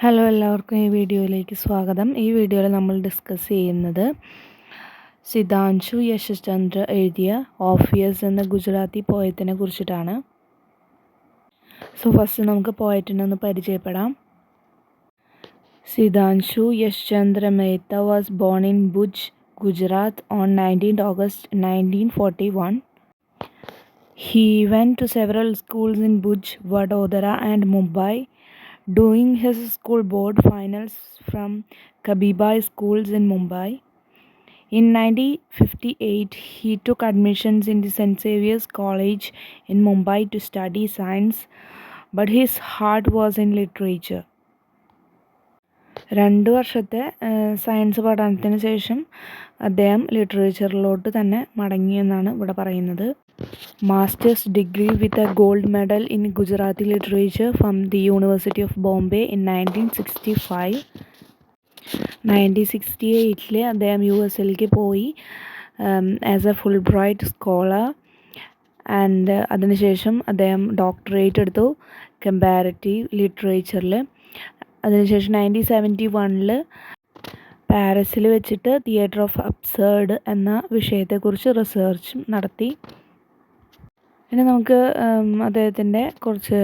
Hello എല്ലാവർക്കും ഈ വീഡിയോയിലേക്ക് സ്വാഗതം. ഈ വീഡിയോയിൽ നമ്മൾ ഡിസ്കസ് ചെയ്യുന്നത് സിതാൻശു യശചന്ദ്ര എഴുതിയ ഓഫിയസ് എന്ന ഗുജറാത്തി പോയത്തിനെ കുറിച്ചിട്ടാണ്. ഫസ്റ്റ് നമുക്ക് പോയറ്റിനെ ഒന്ന് പരിചയപ്പെടാം. Sitanshu Yashchandra Mehta was born in Bhuj, Gujarat on 19th August 1941. He went to several schools in Bhuj, Vadodara and Mumbai, doing his school board finals from Kabibai schools in Mumbai. In 1958, he took admissions in the St. Xavier's College in Mumbai to study science, but his heart was in literature. 2 വർഷത്തെ science പഠനത്തിന് ശേഷം അദ്ദേഹം ലിറ്ററേച്ചറിലോട്ട് തന്നെ മടങ്ങിയെന്നാണ് ഇവിടെ പറയുന്നത്. Masters degree with a gold medal in Gujarati literature from the university of Bombay in 1965. 1968 അദ്ദേഹം USA പോയി as A full bright scholar. And അതിനുശേഷം അദ്ദേഹം ഡോക്ടറേറ്റ് എടുത്തു കമ്പാരറ്റീവ് ലിറ്ററേച്ചറിൽ. അതിനുശേഷം 1971 പാരീസിൽ വെച്ചിട്ട് തിയേറ്റർ ഓഫ് അബ്സേർഡ് എന്ന വിഷയത്തെക്കുറിച്ച് റിസർച്ച് നടത്തി. ഇനി നമുക്ക് അദ്ദേഹത്തിൻ്റെ കുറച്ച്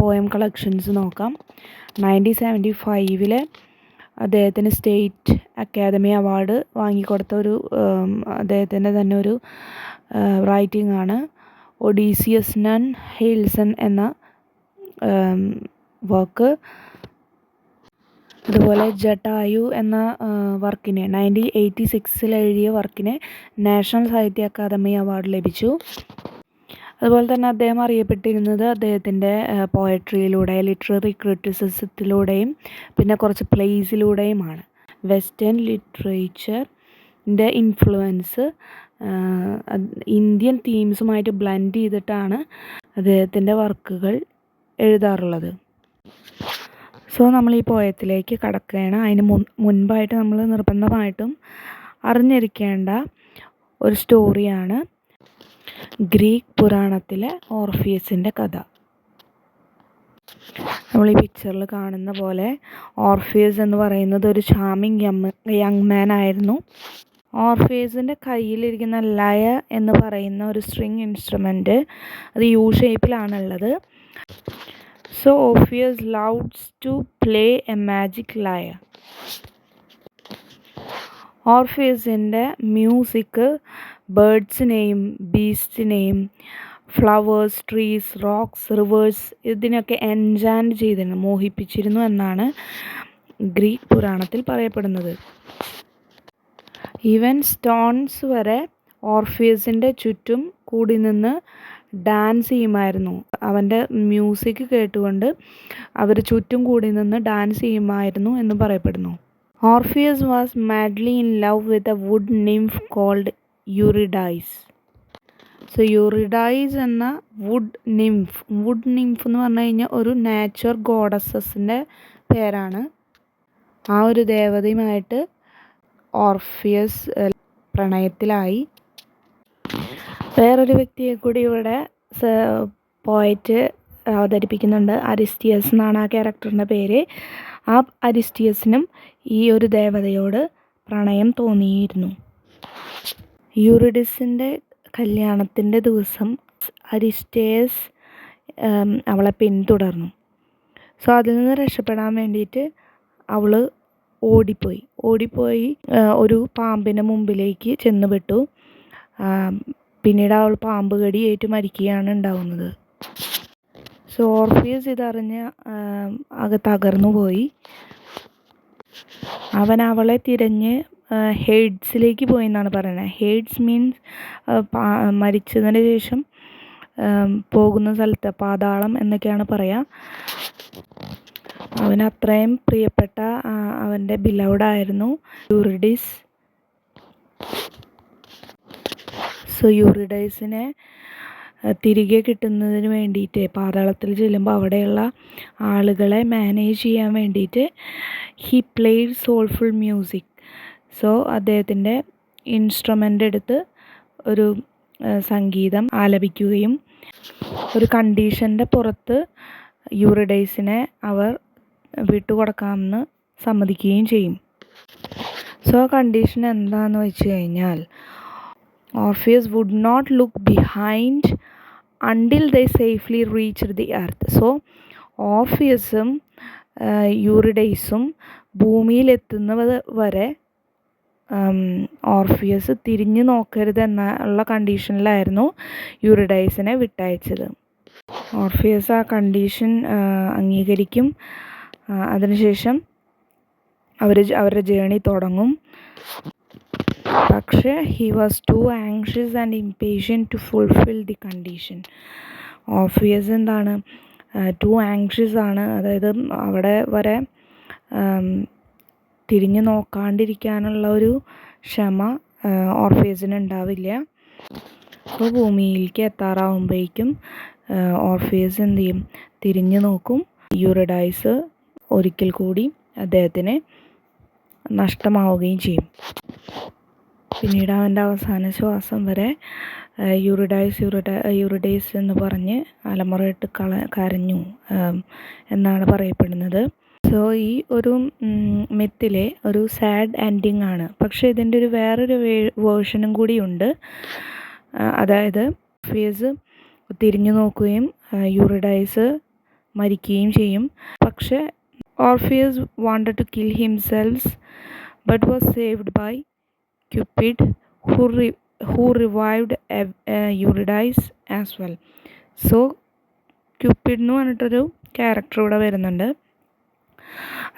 പോയം കളക്ഷൻസ് നോക്കാം. 1975 അദ്ദേഹത്തിന് സ്റ്റേറ്റ് അക്കാദമി അവാർഡ് വാങ്ങിക്കൊടുത്ത ഒരു അദ്ദേഹത്തിൻ്റെ തന്നെ ഒരു റൈറ്റിംഗ് ആണ് ഒഡീസിയസ് നൺ ഹെയിൽസൺ എന്ന വർക്ക്. അതുപോലെ ജട്ടായു എന്ന വർക്കിന് 1986 എഴുതിയ വർക്കിന് നാഷണൽ സാഹിത്യ അക്കാദമി അവാർഡ് ലഭിച്ചു. അതുപോലെ തന്നെ അദ്ദേഹം അറിയപ്പെട്ടിരുന്നത് അദ്ദേഹത്തിൻ്റെ പോയട്രിയിലൂടെ, ലിറ്റററി ക്രിറ്റിസിസത്തിലൂടെയും പിന്നെ കുറച്ച് പ്ലേസിലൂടെയുമാണ്. വെസ്റ്റേൺ ലിറ്ററേച്ചറിൻ്റെ ഇൻഫ്ലുവൻസ് ഇന്ത്യൻ തീംസുമായിട്ട് ബ്ലെൻഡ് ചെയ്തിട്ടാണ് അദ്ദേഹത്തിൻ്റെ വർക്കുകൾ എഴുതാറുള്ളത്. നമ്മൾ ഈ പോയത്തിലേക്ക് കടക്കുകയാണ്. അതിന് മുൻപായിട്ട് നമ്മൾ നിർബന്ധമായിട്ടും അറിഞ്ഞിരിക്കേണ്ട ഒരു സ്റ്റോറിയാണ് ഗ്രീക്ക് പുരാണത്തിലെ ഓർഫിയസിൻ്റെ കഥ. നമ്മൾ ഈ പിക്ചറിൽ കാണുന്ന പോലെ ഓർഫിയസ് എന്ന് പറയുന്നത് ഒരു ചാമിങ് യങ് മാൻ ആയിരുന്നു. ഓർഫിയസിൻ്റെ കയ്യിലിരിക്കുന്ന ലയ എന്ന് പറയുന്ന ഒരു സ്ട്രിങ് ഇൻസ്ട്രുമെൻറ്റ് അത് യു ഷേപ്പിലാണുള്ളത്. Orpheus loves to play a magic lyre. ഓർഫിയസിൻ്റെ മ്യൂസിക് ബേർഡ്സിനെയും ബീസ്റ്റിനെയും ഫ്ലവേഴ്സ്, ട്രീസ്, റോക്സ്, റിവേഴ്സ് ഇതിനൊക്കെ എൻചാൻറ്റ് ചെയ്തിരുന്നു, മോഹിപ്പിച്ചിരുന്നു എന്നാണ് ഗ്രീക്ക് പുരാണത്തിൽ പറയപ്പെടുന്നത്. ഈവൻ സ്റ്റോൺസ് വരെ ഓർഫിയസിൻ്റെ ചുറ്റും കൂടി നിന്ന് ഡാൻസ് ചെയ്യുമായിരുന്നു. അവൻ്റെ മ്യൂസിക് കേട്ടുകൊണ്ട് അവർ ചുറ്റും കൂടി നിന്ന് ഡാൻസ് ചെയ്യുമായിരുന്നു എന്ന് പറയപ്പെടുന്നു. Orpheus was madly in love with a wood nymph called Eurydice. Eurydice എന്ന വുഡ് നിംഫ് എന്ന് പറഞ്ഞു കഴിഞ്ഞാൽ ഒരു നാച്ചുറൽ ഗോഡസസിൻ്റെ പേരാണ്. ആ ഒരു ദേവതയുമായിട്ട് ഓർഫിയസ് പ്രണയത്തിലായി. വേറൊരു വ്യക്തിയെ കൂടി ഇവിടെ പോയറ്റ് അവതരിപ്പിക്കുന്നുണ്ട്. അരിസ്റ്റിയസ് എന്നാണ് ആ ക്യാരക്ടറിൻ്റെ പേര്. ആ അരിസ്റ്റിയസിനും ഈ ഒരു ദേവതയോട് പ്രണയം തോന്നിയിരുന്നു. യൂറിഡിസിൻ്റെ കല്യാണത്തിൻ്റെ ദിവസം അരിസ്റ്റേയസ് അവളെ പിന്തുടർന്നു. അതിൽ നിന്ന് രക്ഷപ്പെടാൻ വേണ്ടിയിട്ട് അവൾ ഓടിപ്പോയി ഒരു പാമ്പിൻ്റെ മുമ്പിലേക്ക് ചെന്നുപെട്ടു. പിന്നീട് അവൾ പാമ്പ് കടിയേറ്റ് മരിക്കുകയാണ് ഉണ്ടാവുന്നത്. ഓർഫിയസ് ഇതറിഞ്ഞ് തകർന്നു പോയി. അവൻ അവളെ തിരഞ്ഞ് ഹെയ്ഡ്സിലേക്ക് പോയി എന്നാണ് പറയുന്നത്. ഹെയ്ഡ്സ് മീൻസ് മരിച്ചതിന് ശേഷം പോകുന്ന സ്ഥലത്ത് പാതാളം എന്നൊക്കെയാണ് പറയുക. അവൻ അത്രയും പ്രിയപ്പെട്ട അവൻ്റെ ബിലൗഡായിരുന്നു യൂറിഡിസ്. യൂറിഡൈസിനെ തിരികെ കിട്ടുന്നതിന് വേണ്ടിയിട്ട് പാതാളത്തിൽ ചെല്ലുമ്പോൾ അവിടെയുള്ള ആളുകളെ മാനേജ് ചെയ്യാൻ വേണ്ടിയിട്ട് ഹി പ്ലേഡ് സോൾഫുൾ മ്യൂസിക്. അദ്ദേഹത്തിൻ്റെ ഇൻസ്ട്രുമെൻ്റ് എടുത്ത് ഒരു സംഗീതം ആലപിക്കുകയും ഒരു കണ്ടീഷൻ്റെ പുറത്ത് യൂറിഡൈസിനെ അവർ വിട്ടുകൊടുക്കാമെന്ന് സമ്മതിക്കുകയും ചെയ്യും. സോ കണ്ടീഷൻ എന്താണെന്ന് വെച്ച് കഴിഞ്ഞാൽ Orpheus would not look behind until they safely reached the earth. So ഓർഫിയസും യൂറിഡൈസും ഭൂമിയിലെത്തുന്നത് വരെ ഓർഫിയസ് തിരിഞ്ഞു നോക്കരുതെന്നുള്ള കണ്ടീഷനിലായിരുന്നു യൂറിഡൈസിനെ വിട്ടയച്ചത്. ഓർഫിയസ് ആ കണ്ടീഷൻ അംഗീകരിക്കും. അതിനുശേഷം അവരുടെ ജേണി തുടങ്ങും. പക്ഷേ he was too anxious and impatient to fulfil the condition. Orpheus എന്താണ്, ടു ആങ്ഷ്യസ് ആണ്. അതായത് അവിടെ വരെ തിരിഞ്ഞു നോക്കാണ്ടിരിക്കാനുള്ള ഒരു ക്ഷമ ഓർഫിയസിന് ഉണ്ടാവില്ല. അപ്പോൾ ഭൂമിയിലേക്ക് എത്താറാവുമ്പോഴേക്കും ഓർഫിയസ് എന്ത് ചെയ്യും, തിരിഞ്ഞു നോക്കും. യൂറിഡൈസ് ഒരിക്കൽ കൂടി അദ്ദേഹത്തിന് നഷ്ടമാവുകയും ചെയ്യും. പിന്നീട് അവൻ്റെ അവസാന ശ്വാസം വരെ യൂറിഡൈസ് എന്ന് പറഞ്ഞ് അലമുറയിട്ട് കരഞ്ഞു എന്നാണ് പറയപ്പെടുന്നത്. സോ ഈ ഒരു മിത്തിലെ ഒരു സാഡ് എൻഡിങ് ആണ്. പക്ഷേ ഇതിൻ്റെ വേറൊരു വേർഷനും കൂടിയുണ്ട്. അതായത് ഓർഫിയസ് തിരിഞ്ഞു നോക്കുകയും യൂറിഡൈസ് മരിക്കുകയും ചെയ്യും. പക്ഷേ Orpheus wanted to kill himself but was saved by Cupid who revived Eurydice as well. So Cupid എന്ന് പറഞ്ഞിട്ടൊരു ക്യാരക്ടർ ഇവിടെ വരുന്നുണ്ട്.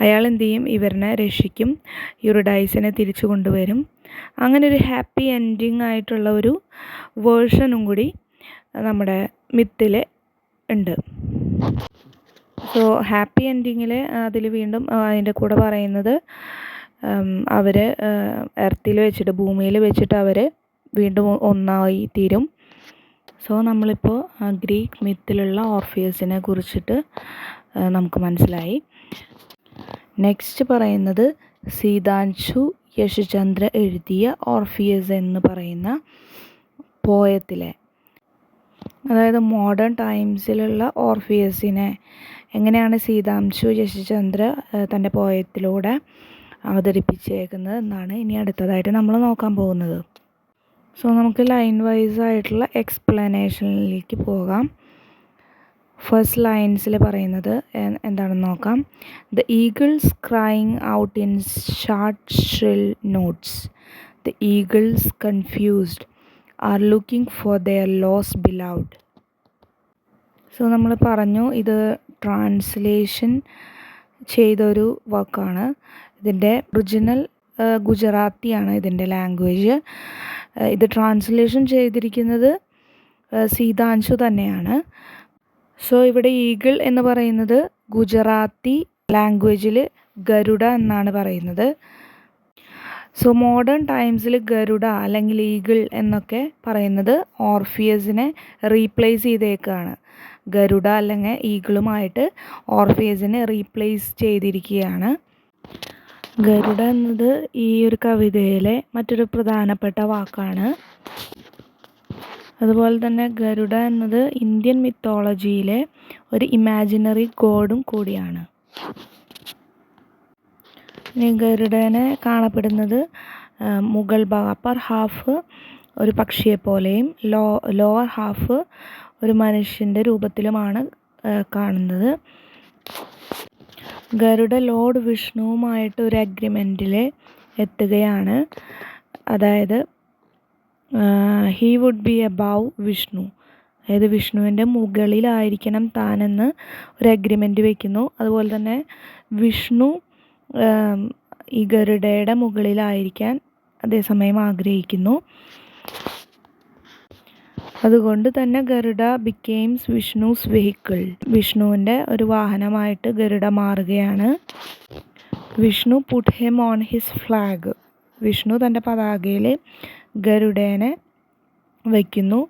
അയാൾ എന്ത് ചെയ്യും, ഇവരിനെ രക്ഷിക്കും, യൂറിഡൈസിനെ തിരിച്ചു കൊണ്ടുവരും. അങ്ങനെ ഒരു ഹാപ്പി എൻഡിങ് ആയിട്ടുള്ള ഒരു വേർഷനും കൂടി നമ്മുടെ മിത്തിൽ ഉണ്ട്. സോ ഹാപ്പി എൻഡിങ്ങിൽ അതിൽ വീണ്ടും അതിൻ്റെ കൂടെ പറയുന്നത് അവർ എർത്തിൽ വെച്ചിട്ട്, ഭൂമിയിൽ വെച്ചിട്ട് അവർ വീണ്ടും ഒന്നായി തീരും. സോ നമ്മളിപ്പോൾ ഗ്രീക്ക് മിത്തിലുള്ള ഓർഫിയസിനെ കുറിച്ചിട്ട് നമുക്ക് മനസ്സിലായി. നെക്സ്റ്റ് പറയുന്നത് സീതാൻശു യശചന്ദ്ര എഴുതിയ ഓർഫിയസ് എന്ന് പറയുന്ന പോയത്തിലെ, അതായത് മോഡേൺ ടൈംസിലുള്ള ഓർഫിയസിനെ എങ്ങനെയാണ് സീതാംശു യശചന്ദ്ര തൻ്റെ പോയത്തിലൂടെ അവതരിപ്പിച്ചേക്കുന്നത് എന്നാണ് ഇനി അടുത്തതായിട്ട് നമ്മൾ നോക്കാൻ പോകുന്നത്. സോ നമുക്ക് ലൈൻ വൈസ് ആയിട്ടുള്ള എക്സ്പ്ലനേഷനിലേക്ക് പോകാം. ഫസ്റ്റ് ലൈൻസിൽ പറയുന്നത് എന്താണെന്ന് നോക്കാം. The eagles crying out in sharp shrill notes, the eagles confused are looking for their lost beloved. So നമ്മൾ പറഞ്ഞു ഇത് ട്രാൻസ്ലേഷൻ ചെയ്തൊരു വാക്കാണ്. ഇതിൻ്റെ ഒറിജിനൽ ഗുജറാത്തിയാണ് ഇതിൻ്റെ ലാംഗ്വേജ്. ഇത് ട്രാൻസ്ലേഷൻ ചെയ്തിരിക്കുന്നത് സീതാൻശു തന്നെയാണ്. സോ ഇവിടെ ഈഗിൾ എന്ന് പറയുന്നത് ഗുജറാത്തി ലാംഗ്വേജിൽ ഗരുഡ എന്നാണ് പറയുന്നത്. സോ മോഡേൺ ടൈംസിൽ ഗരുഡ അല്ലെങ്കിൽ ഈഗിൾ എന്നൊക്കെ പറയുന്നത് ഓർഫിയസിനെ റീപ്ലേസ് ചെയ്തേക്കാണ്. ഗരുഡ അല്ലെങ്കിൽ ഈഗിളുമായിട്ട് ഓർഫിയസിനെ റീപ്ലേസ് ചെയ്തിരിക്കുകയാണ്. ഗരുഡ എന്നത് ഈ ഒരു കവിതയിലെ മറ്റൊരു പ്രധാനപ്പെട്ട വാക്കാണ്. അതുപോലെ തന്നെ ഗരുഡ എന്നത് ഇന്ത്യൻ മിത്തോളജിയിലെ ഒരു ഇമാജിനറി ഗോഡും കൂടിയാണ്. ഇനി ഗരുഡനെ കാണപ്പെടുന്നത് മുകൾ ഭാഗം, അപ്പർ ഹാഫ് ഒരു പക്ഷിയെപ്പോലെയും ലോവർ ഹാഫ് ഒരു മനുഷ്യൻ്റെ രൂപത്തിലുമാണ് കാണുന്നത്. ഗരുഡ ലോർഡ് വിഷ്ണുവുമായിട്ട് ഒരു അഗ്രിമെൻറ്റിൽ എത്തുകയാണ്. അതായത് he would be above Vishnu, അതായത് വിഷ്ണുവിൻ്റെ മുകളിലായിരിക്കണം താനെന്ന് ഒരു അഗ്രിമെൻറ്റ് വയ്ക്കുന്നു. അതുപോലെ തന്നെ വിഷ്ണു ഈ ഗരുഡയുടെ മുകളിലായിരിക്കാൻ അതേസമയം ആഗ്രഹിക്കുന്നു. അതുകൊണ്ട് തന്നെ ഗരുഡ ബിക്കെയിംസ് വിഷ്ണുസ് വെഹിക്കിൾ, വിഷ്ണുവിൻ്റെ ഒരു വാഹനമായിട്ട് ഗരുഡ മാറുകയാണ്. Vishnu put him on his flag, Vishnu തൻ്റെ പതാകയിൽ ഗരുഡേനെ വയ്ക്കുന്നു.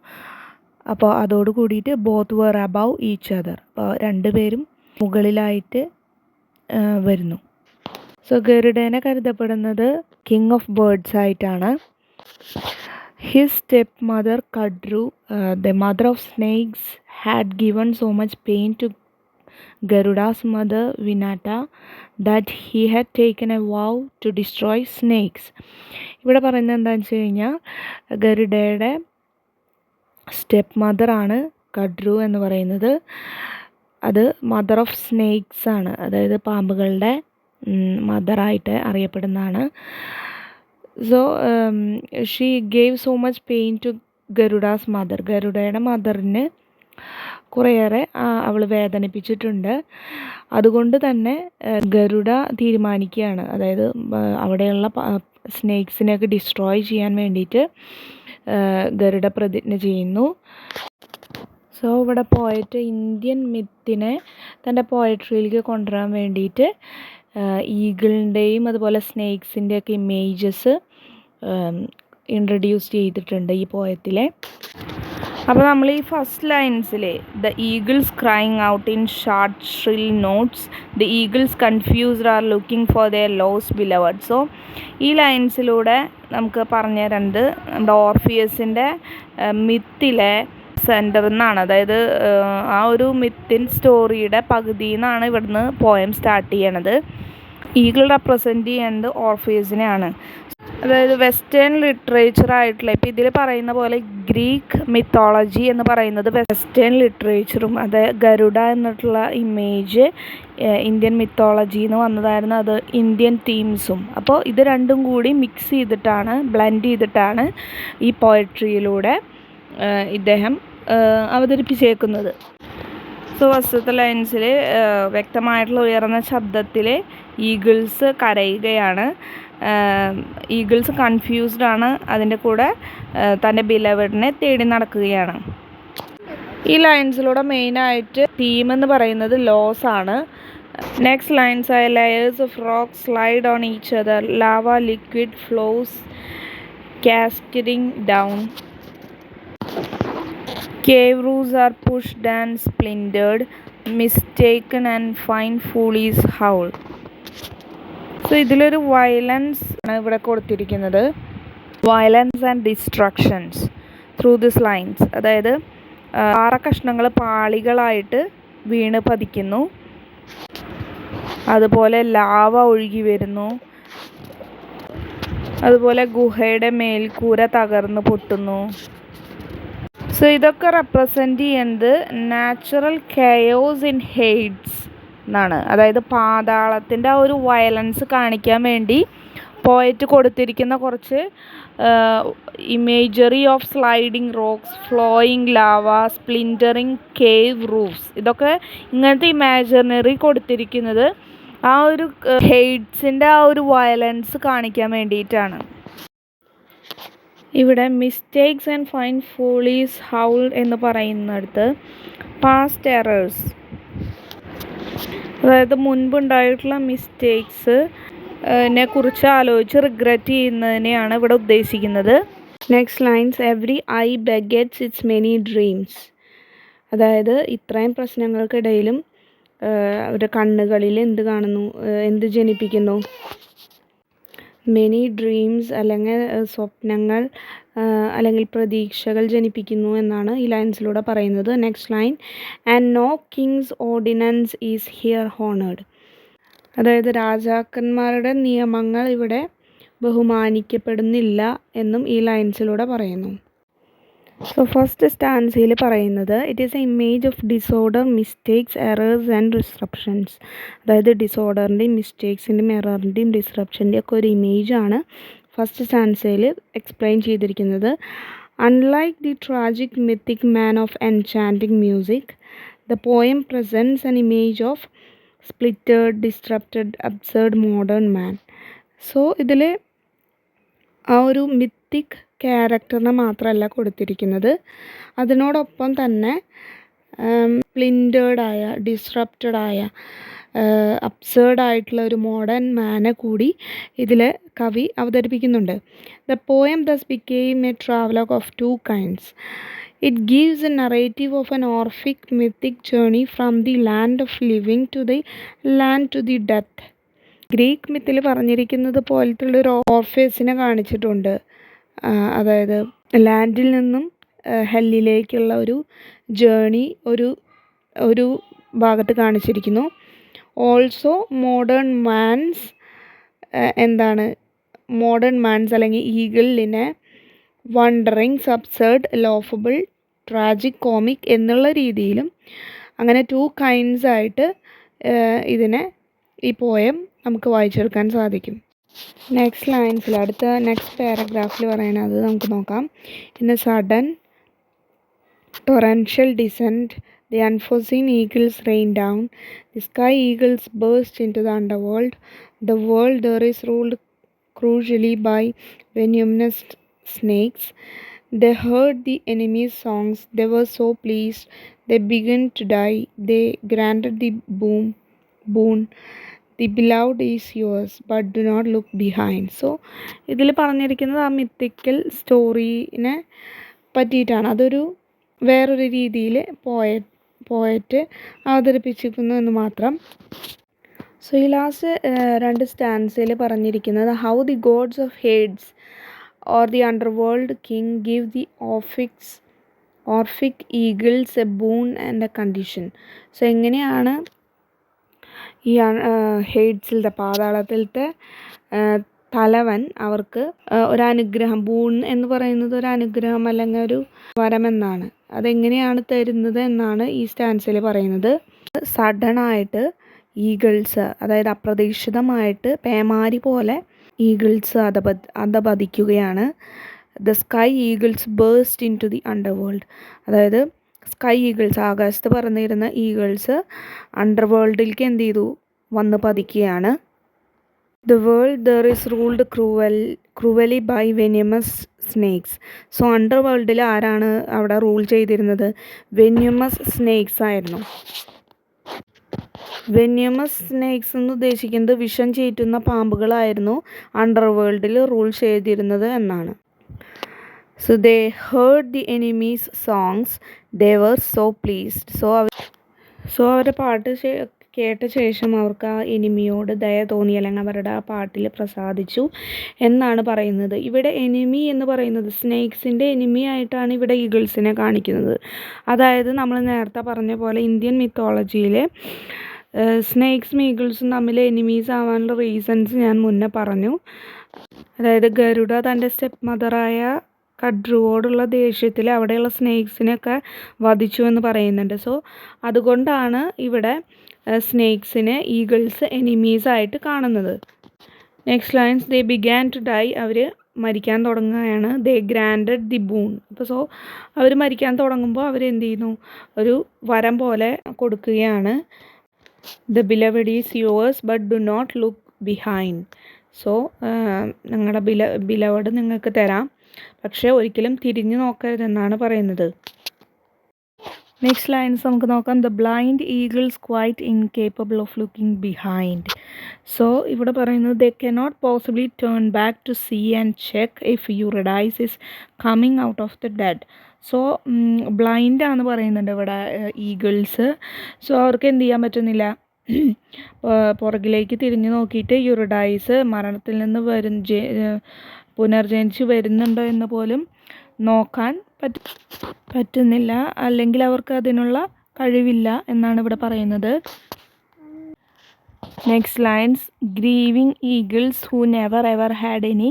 അപ്പോൾ അതോട് കൂടിയിട്ട് both were above each other, അപ്പോൾ രണ്ടുപേരും മുകളിലായിട്ട് വരുന്നു. സോ ഗരുഡേനെ കരുതപ്പെടുന്നത് കിങ് ഓഫ് ബേർഡ്സ് ആയിട്ടാണ്. His stepmother Kadru, the mother of snakes, had given so much pain to Garuda's mother Vinata that he had taken a vow to destroy snakes. ഇവിടെ പറയുന്നത് എന്താണെന്ന് വെച്ച് കഴിഞ്ഞാൽ ഗരുഡയുടെ സ്റ്റെപ്പ് മദറാണ് കഡ്രു എന്ന് പറയുന്നത്. അത് മദർ ഓഫ് സ്നേക്സ് ആണ്, അതായത് പാമ്പുകളുടെ മദറായിട്ട് അറിയപ്പെടുന്നതാണ്. So she gave so much pain to Garuda's mother. ഗരുഡയുടെ മദറിന് കുറേയേറെ അവൾ വേദനിപ്പിച്ചിട്ടുണ്ട്. അതുകൊണ്ട് തന്നെ ഗരുഡ തീരുമാനിക്കുകയാണ്, അതായത് അവിടെയുള്ള സ്നേക്സിനെയൊക്കെ ഡിസ്ട്രോയ് ചെയ്യാൻ വേണ്ടിയിട്ട് ഗരുഡ പ്രതിജ്ഞ ചെയ്യുന്നു. സോ ഇവിടെ പോയറ്റ് ഇന്ത്യൻ മിത്തിനെ തൻ്റെ പോയട്രിയിലേക്ക് കൊണ്ടുവരാൻ വേണ്ടിയിട്ട് ഈഗിളിൻ്റെയും അതുപോലെ സ്നേക്സിൻ്റെയൊക്കെ ഇമേജസ് ഇൻട്രൊഡ്യൂസ് ചെയ്തിട്ടുണ്ട് ഈ പോയത്തിലെ. അപ്പോൾ നമ്മൾ ഈ ഫസ്റ്റ് ലൈൻസിൽ the eagles crying out in sharp shrill notes, the eagles confused are looking for their lost beloved. So ഈ ലൈൻസിലൂടെ നമുക്ക് പറഞ്ഞു തരുന്നത് നമ്മുടെ ഓർഫിയസിൻ്റെ മിത്തിലെ സെൻറ്ററിൽ നിന്നാണ്, അതായത് ആ ഒരു മിത്തിൻ സ്റ്റോറിയുടെ പകുതിയിൽ നിന്നാണ് ഇവിടുന്ന് പോയം സ്റ്റാർട്ട് ചെയ്യണത്. ഈഗിൾ റെപ്രസെൻറ്റ് ചെയ്യുന്നത് ഓർഫിയസിനെയാണ്. അതായത് വെസ്റ്റേൺ ലിറ്ററേച്ചർ ആയിട്ടുള്ള ഇപ്പോൾ ഇതിൽ പറയുന്ന പോലെ ഗ്രീക്ക് മിത്തോളജി എന്ന് പറയുന്നത് വെസ്റ്റേൺ ലിറ്ററേച്ചറും, അത് ഗരുഡ എന്നിട്ടുള്ള ഇമേജ് ഇന്ത്യൻ മിത്തോളജിയിൽ നിന്ന് വന്നതായിരുന്നു, അത് ഇന്ത്യൻ തീംസും. അപ്പോൾ ഇത് രണ്ടും കൂടി മിക്സ് ചെയ്തിട്ടാണ്, ബ്ലെൻഡ് ചെയ്തിട്ടാണ് ഈ പോയട്രിയിലൂടെ ഇദ്ദേഹം അവതരിപ്പിച്ചേക്കുന്നത്. സോ ഫസ്റ്റത്തെ ലൈൻസിൽ വ്യക്തമായിട്ടുള്ള ഉയർന്ന ശബ്ദത്തിൽ ഈഗിൾസ് കരയുകയാണ്. ഈഗിൾസ് കൺഫ്യൂസ്ഡ് ആണ്, അതിൻ്റെ കൂടെ തൻ്റെ ബിലവഡിനെ തേടി നടക്കുകയാണ്. ഈ ലൈൻസിലൂടെ മെയിനായിട്ട് തീം എന്ന് പറയുന്നത് ലോസ് ആണ്. നെക്സ്റ്റ് ലൈൻസ് ആയ layers of rock slide on each other, lava liquid flows cascading down, cave roofs are pushed and splintered, mistaken and fine foolies howl. So ഇതിലൊരു വയലൻസ് ആണ് ഇവിടെ കൊടുത്തിരിക്കുന്നത്, violence and destructions through this lines. അതായത് പാറക്കഷ്ണങ്ങൾ പാളികളായിട്ട് വീണ് പതിക്കുന്നു, അതുപോലെ lava ഒഴുകി വരുന്നു, അതുപോലെ ഗുഹയുടെ മേൽക്കൂര തകർന്ന് പൊട്ടുന്നു. സോ ഇതൊക്കെ റെപ്രസെൻ്റ് ചെയ്യുന്നത് നാച്ചുറൽ കെയോസ് ഇൻ ഹെയ്ഡ്സ് എന്നാണ്. അതായത് പാതാളത്തിൻ്റെ ആ ഒരു വയലൻസ് കാണിക്കാൻ വേണ്ടി പോയറ്റ് കൊടുത്തിരിക്കുന്ന കുറച്ച് imagery of sliding rocks, flowing lava, splintering cave roofs, ഇതൊക്കെ ഇങ്ങനത്തെ ഇമാജിനറി കൊടുത്തിരിക്കുന്നത് ആ ഒരു ഹെയ്ഡ്സിൻ്റെ ആ ഒരു വയലൻസ് കാണിക്കാൻ വേണ്ടിയിട്ടാണ്. ഇവിടെ mistakes and fine follies howl എന്ന് പറയുന്നിടത്ത് പാസ്റ്റ് എറേഴ്സ്, അതായത് മുൻപുണ്ടായിട്ടുള്ള മിസ്റ്റേക്സ് നെ കുറിച്ച് ആലോചിച്ച് റിഗ്രറ്റ് ചെയ്യുന്നതിനെയാണ് ഇവിടെ ഉദ്ദേശിക്കുന്നത്. Next lines every I begets its many dreams, അതായത് ഇത്രയും പ്രശ്നങ്ങൾക്കിടയിലും അവരുടെ കണ്ണുകളിൽ എന്ത് കാണുന്നു, എന്ത് ജനിപ്പിക്കുന്നു, മെനി ഡ്രീംസ് അല്ലെങ്കിൽ സ്വപ്നങ്ങൾ അല്ലെങ്കിൽ പ്രതീക്ഷകൾ ജനിപ്പിക്കുന്നു എന്നാണ് ഈ ലൈൻസിലൂടെ പറയുന്നത്. Next line and no king's ordinance is here honoured, അതായത് രാജാക്കന്മാരുടെ നിയമങ്ങൾ ഇവിടെ ബഹുമാനിക്കപ്പെടുന്നില്ല എന്നും ഈ ലൈൻസിലൂടെ പറയുന്നു. സോ ഫസ്റ്റ് സ്റ്റാൻസിയിൽ പറയുന്നത് it is a image of disorder, mistakes, errors and disruptions, അതായത് ഡിസോർഡറിൻ്റെയും മിസ്റ്റേക്സിൻ്റെയും എററിൻ്റെയും ഡിസ്റപ്ഷൻ്റെയും ഒക്കെ ഒരു ഇമേജാണ് ഫസ്റ്റ് സ്റ്റാൻസയിൽ എക്സ്പ്ലെയിൻ ചെയ്തിരിക്കുന്നത്. Unlike the tragic mythic man of enchanting music, the poem presents an image of splitted, disrupted, absurd modern man. So ഇതിൽ ആ ഒരു മിത്തിക് ക്യാരക്ടറിനെ മാത്രമല്ല കൊടുത്തിരിക്കുന്നത്, അതിനോടൊപ്പം തന്നെ സ്പ്ലിൻറ്റേർഡായ, ഡിസ്റപ്റ്റഡായ, അബ്സേർഡായിട്ടുള്ള ഒരു മോഡേൺ മാനെ കൂടി ഇതിൽ കവി അവതരിപ്പിക്കുന്നുണ്ട്. The poem thus became a travelogue of two kinds. It gives a narrative of an Orphic mythic journey from the land of living to the land to the death. Greek മിത്തിൽ പറഞ്ഞിരിക്കുന്നത് പോലത്തുള്ളൊരു ഓർഫേസിനെ കാണിച്ചിട്ടുണ്ട്, അതായത് ലാൻഡിൽ നിന്നും ഹെല്ലിലേക്കുള്ള ഒരു ജേണി, ഒരു ഭാഗത്ത് കാണിച്ചിരിക്കുന്നു. ഓൾസോ മോഡേൺ മാൻസ് അല്ലെങ്കിൽ ഈഗിളിനെ വണ്ടറിങ്, അബ്സേർഡ്, ലോഫബിൾ, ട്രാജിക്, കോമിക് എന്നുള്ള രീതിയിലും അങ്ങനെ 2 kinds ആയിട്ട് ഇതിനെ ഈ പോയം നമുക്ക് വായിച്ചെടുക്കാൻ സാധിക്കും. നെക്സ്റ്റ് പാരഗ്രാഫിൽ പറയുന്നത് നമുക്ക് നോക്കാം. In A sudden torrential descent, the unforeseen eagles rain down. The sky eagles burst into the underworld. The world there is ruled cruelly by venomous snakes. They heard the enemy's songs. They were so pleased. They began to die. They granted the boon. The beloved is yours, but do not look behind. So, ഇതിൽ പറഞ്ഞിരിക്കുന്നത് ആ mythical സ്റ്റോറീനെ പറ്റിയിട്ടാണ്. അതൊരു വേറൊരു രീതിയിൽ poet അവതരിപ്പിച്ചിരിക്കുന്നു എന്ന് മാത്രം. So ഈ ലാസ്റ്റ് 2 സ്റ്റാൻസിൽ പറഞ്ഞിരിക്കുന്നത് how the gods of Hades or the underworld king give the Orphic eagles a boon and a condition. So എങ്ങനെയാണ് ഈ ഹെയ്ഡ്സിലത്തെ പാതാളത്തിലത്തെ തലവൻ അവർക്ക് ഒരനുഗ്രഹം, ബൂൺ എന്ന് പറയുന്നത് ഒരു അനുഗ്രഹം അല്ലെങ്കിൽ ഒരു വരമെന്നാണ്, അതെങ്ങനെയാണ് തരുന്നത് എന്നാണ് ഈ സ്റ്റാൻസിൽ പറയുന്നത്. സഡനായിട്ട് ഈഗിൾസ്, അതായത് അപ്രതീക്ഷിതമായിട്ട് പേമാരി പോലെ ഈഗിൾസ് അധപതിക്കുകയാണ്. The sky eagles burst into the underworld, അതായത് സ്കൈ ഈഗിൾസ്, ആകാശത്ത് പറന്നിരുന്ന ഈഗിൾസ് അണ്ടർവേൾഡിലേക്ക് എന്ത് ചെയ്തു, വന്ന് പതിക്കുകയാണ്. The world there is ruled cruelly by venomous snakes. So അണ്ടർവേൾഡിൽ ആരാണ് അവിടെ റൂൾ ചെയ്തിരുന്നത്? വെന്യൂമസ് സ്നേക്സ് ആയിരുന്നു. വെന്യൂമസ് സ്നേക്സ് എന്ന് ഉദ്ദേശിക്കുന്നത് വിഷം ചീറ്റുന്ന പാമ്പുകളായിരുന്നു അണ്ടർവേൾഡിൽ റൂൾ ചെയ്തിരുന്നത് എന്നാണ്. So they heard the enemies songs, they were so pleased. So അവരുടെ പാട്ട് കേട്ട ശേഷം അവർക്ക് ആ എനിമിയോട് ദയ തോന്നി, അല്ലെങ്കിൽ അവരുടെ ആ പാട്ടിൽ പ്രസാദിച്ചു എന്നാണ് പറയുന്നത്. ഇവിടെ എനിമി എന്ന് പറയുന്നത് സ്നേക്സിൻ്റെ എനിമി ആയിട്ടാണ് ഇവിടെ ഈഗിൾസിനെ കാണിക്കുന്നത്. അതായത് നമ്മൾ നേരത്തെ പറഞ്ഞ പോലെ ഇന്ത്യൻ മിത്തോളജിയിൽ സ്നേക്സും ഈഗിൾസും തമ്മിൽ എനിമീസ് ആവാനുള്ള റീസൺസ് ഞാൻ മുന്നേ പറഞ്ഞു. അതായത് ഗരുഡ തൻ്റെ സ്റ്റെപ്പ് മദറായ കഡ്രുവോടുള്ള ദേഷ്യത്തിൽ അവിടെയുള്ള സ്നേക്സിനെയൊക്കെ വധിച്ചു എന്ന് പറയുന്നുണ്ട്. സോ അതുകൊണ്ടാണ് ഇവിടെ സ്നേക്സിനെ ഈഗിൾസ് എനിമീസായിട്ട് കാണുന്നത്. Next lines, they began to die, അവർ മരിക്കാൻ തുടങ്ങുകയാണ്. They granted the boon. അപ്പോൾ സോ അവർ മരിക്കാൻ തുടങ്ങുമ്പോൾ അവർ എന്ത് ചെയ്യുന്നു, ഒരു വരം പോലെ കൊടുക്കുകയാണ്. The beloved is yours but do not look behind. So നിങ്ങളുടെ ബിലവഡ് നിങ്ങൾക്ക് തരാം, പക്ഷേ ഒരിക്കലും തിരിഞ്ഞു നോക്കരുതെന്നാണ് പറയുന്നത്. നെക്സ്റ്റ് ലൈൻസ് നമുക്ക് നോക്കാം. The blind eagles quite incapable of looking behind. So ഇവിടെ പറയുന്നത് they cannot possibly turn back to see and check if Eurydice is coming out of the dead. So ബ്ലൈൻഡാണ് പറയുന്നുണ്ട് ഇവിടെ ഈഗിൾസ്. സോ അവർക്ക് എന്ത് ചെയ്യാൻ പറ്റുന്നില്ല, പുറകിലേക്ക് തിരിഞ്ഞു നോക്കിയിട്ട് യൂറിഡൈസ് മരണത്തിൽ നിന്ന് പുനർജനിച്ച് വരുന്നുണ്ടോ എന്ന് പോലും നോക്കാൻ പറ്റുന്നില്ല, അല്ലെങ്കിൽ അവർക്ക് അതിനുള്ള കഴിവില്ല എന്നാണ് ഇവിടെ പറയുന്നത്. Next lines, grieving eagles who never ever had any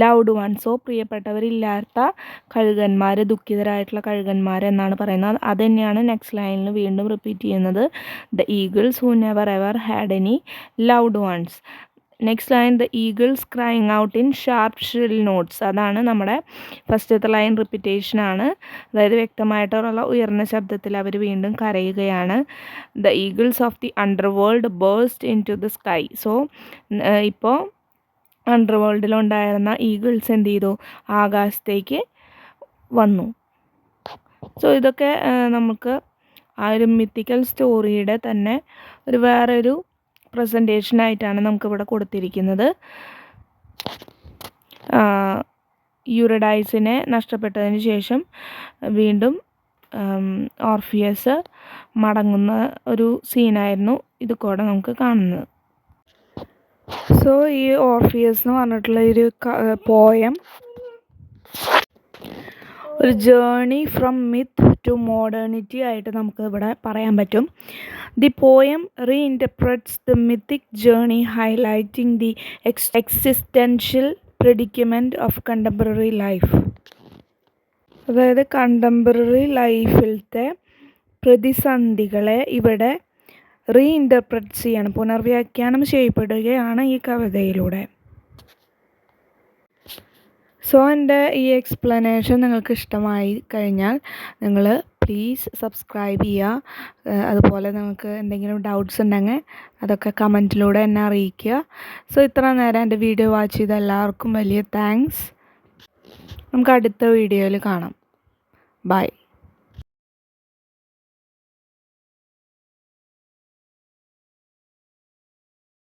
loved one. So പ്രിയപ്പെട്ടവരില്ലാത്ത കഴുകന്മാർ, ദുഃഖിതരായിട്ടുള്ള കഴുകന്മാർ എന്നാണ് പറയുന്നത്. അത് തന്നെയാണ് നെക്സ്റ്റ് ലൈനിൽ വീണ്ടും റിപ്പീറ്റ് ചെയ്യുന്നത്. The eagles who never ever had any loved ones. Next line, the eagles crying out in sharp shrill notes. അതാണ് നമ്മുടെ ഫസ്റ്റത്തെ ലൈൻ റിപ്പീറ്റേഷനാണ്. അതായത് വ്യക്തമായിട്ടുള്ള ഉയർന്ന ശബ്ദത്തിൽ അവർ വീണ്ടും കരയുകയാണ്. The eagles of the underworld burst into the sky. So ഇപ്പോൾ അണ്ടർവേൾഡിലുണ്ടായിരുന്ന ഈഗിൾസ് എന്ത് ചെയ്തു, ആകാശത്തേക്ക് വന്നു. സോ ഇതൊക്കെ നമുക്ക് ആ ഒരു മിത്തിക്കൽ സ്റ്റോറിയുടെ തന്നെ ഒരു വേറൊരു പ്രസൻറ്റേഷനായിട്ടാണ് നമുക്കിവിടെ കൊടുത്തിരിക്കുന്നത്. യൂറിഡൈസിനെ നഷ്ടപ്പെട്ടതിന് ശേഷം വീണ്ടും ഓർഫിയസ് മടങ്ങുന്ന ഒരു സീനായിരുന്നു ഇത് കൂടെ നമുക്ക് കാണുന്നത്. സോ ഈ ഓർഫിയസ് എന്ന് പറഞ്ഞിട്ടുള്ള ഒരു പോയം ഒരു journey from myth to modernity ആയിട്ട് നമുക്ക് ഇവിടെ പറയാൻ പറ്റും. The poem reinterprets the mythic journey highlighting the existential predicament of contemporary life. അതായത് കണ്ടംപററി ലൈഫിലത്തെ പ്രതിസന്ധികളെ ഇവിടെ റീഇൻറ്റർപ്രറ്റ് ചെയ്യാണ്, പുനർവ്യാഖ്യാനം ചെയ്യപ്പെടുകയാണ് ഈ കവിതയിലൂടെ. സോ എൻ്റെ ഈ എക്സ്പ്ലനേഷൻ നിങ്ങൾക്ക് ഇഷ്ടമായി കഴിഞ്ഞാൽ നിങ്ങൾ പ്ലീസ് സബ്സ്ക്രൈബ് ചെയ്യുക. അതുപോലെ നിങ്ങൾക്ക് എന്തെങ്കിലും ഡൗട്ട്സ് ഉണ്ടെങ്കിൽ അതൊക്കെ കമൻറ്റിലൂടെ എന്നെ അറിയിക്കുക. സോ ഇത്ര നേരം എൻ്റെ വീഡിയോ വാച്ച് ചെയ്ത എല്ലാവർക്കും വലിയ താങ്ക്സ്. നമുക്ക് അടുത്ത വീഡിയോയിൽ കാണാം. ബൈ.